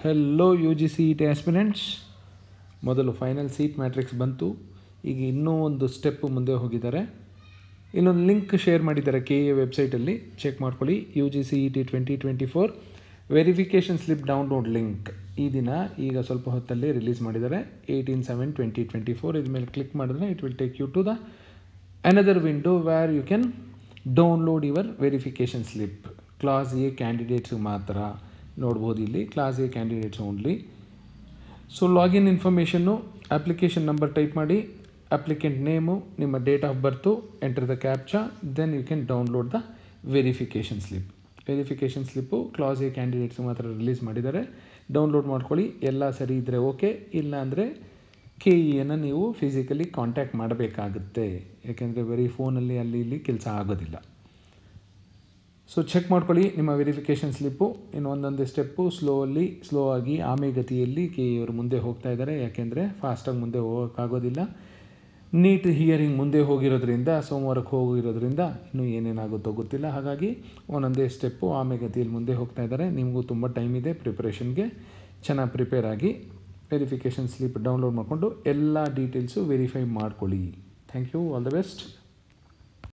Hello U G C E T aspirants. ಮೊದಲು final seat matrix ಬಂತು. ಈಗ ಇನ್ನೂ ಒಂದು ಸ್ಟೆಪ್ ಮುಂದೆ ಹೋಗಿದ್ದಾರೆ. ಇನ್ನೊಂದು ಲಿಂಕ್ ಶೇರ್ ಮಾಡಿದ್ದಾರೆ ಕೆ ಎ ವೆಬ್ಸೈಟಲ್ಲಿ, ಚೆಕ್ ಮಾಡ್ಕೊಳ್ಳಿ. U G C E T 2024 verification slip download link ಈ ದಿನ ಈಗ ಸ್ವಲ್ಪ ಹೊತ್ತಲ್ಲಿ ರಿಲೀಸ್ ಮಾಡಿದ್ದಾರೆ. 18/7/2024 ಇದ್ರ ಮೇಲೆ ಕ್ಲಿಕ್ ಮಾಡಿದ್ರೆ it will take you to the another window where you can download your verification slip. Class A candidates ಮಾತ್ರ ನೋಡ್ಬೋದು ಇಲ್ಲಿ, class A candidates only. So login ಇನ್ಫಾರ್ಮೇಷನ್ನು, ಅಪ್ಲಿಕೇಶನ್ ನಂಬರ್ ಟೈಪ್ ಮಾಡಿ, ಅಪ್ಲಿಕೆಂಟ್ ನೇಮು, ನಿಮ್ಮ date of birth, enter the captcha, then you can download the verification slip. Verification slip class A candidates ಮಾತ್ರ release ಮಾಡಿದ್ದಾರೆ. Download ಮಾಡ್ಕೊಳ್ಳಿ. ಎಲ್ಲ ಸರಿ ಇದ್ದರೆ okay, ಇಲ್ಲ ಅಂದರೆ ಕೆ ಇಯನ್ನು ನೀವು ಫಿಸಿಕಲಿ ಕಾಂಟ್ಯಾಕ್ಟ್ ಮಾಡಬೇಕಾಗುತ್ತೆ. ಯಾಕೆಂದರೆ ಬರೀ ಫೋನಲ್ಲಿ ಅಲ್ಲಿ ಇಲ್ಲಿ ಕೆಲಸ ಆಗೋದಿಲ್ಲ. ಸೊ ಚೆಕ್ ಮಾಡ್ಕೊಳ್ಳಿ ನಿಮ್ಮ ವೆರಿಫಿಕೇಷನ್ ಸ್ಲಿಪ್ಪು. ಇನ್ನು ಒಂದೊಂದೇ ಸ್ಟೆಪ್ಪು ಸ್ಲೋ ಆಗಿ ಆಮೆಗತಿಯಲ್ಲಿ ಕೆ ಇವರು ಮುಂದೆ ಹೋಗ್ತಾ ಇದ್ದಾರೆ. ಯಾಕೆಂದರೆ ಫಾಸ್ಟಾಗಿ ಮುಂದೆ ಹೋಗೋಕ್ಕಾಗೋದಿಲ್ಲ. ನೀಟ್ ಹಿಯರಿಂಗ್ ಮುಂದೆ ಹೋಗಿರೋದ್ರಿಂದ, ಸೋಮವಾರಕ್ಕೆ ಹೋಗಿರೋದ್ರಿಂದ ಇನ್ನೂ ಏನೇನಾಗುತ್ತೋ ಗೊತ್ತಿಲ್ಲ. ಹಾಗಾಗಿ ಒಂದೊಂದೇ ಸ್ಟೆಪ್ಪು ಆಮೆಗತಿಯಲ್ಲಿ ಮುಂದೆ ಹೋಗ್ತಾ ಇದ್ದಾರೆ. ನಿಮಗೂ ತುಂಬ ಟೈಮ್ ಇದೆ ಪ್ರಿಪ್ರೇಷನ್ಗೆ. ಚೆನ್ನಾಗಿ ಪ್ರಿಪೇರ್ ಆಗಿ ವೆರಿಫಿಕೇಷನ್ ಸ್ಲಿಪ್ ಡೌನ್ಲೋಡ್ ಮಾಡಿಕೊಂಡು ಎಲ್ಲ ಡೀಟೇಲ್ಸು ವೆರಿಫೈ ಮಾಡ್ಕೊಳ್ಳಿ. Thank you, all the best.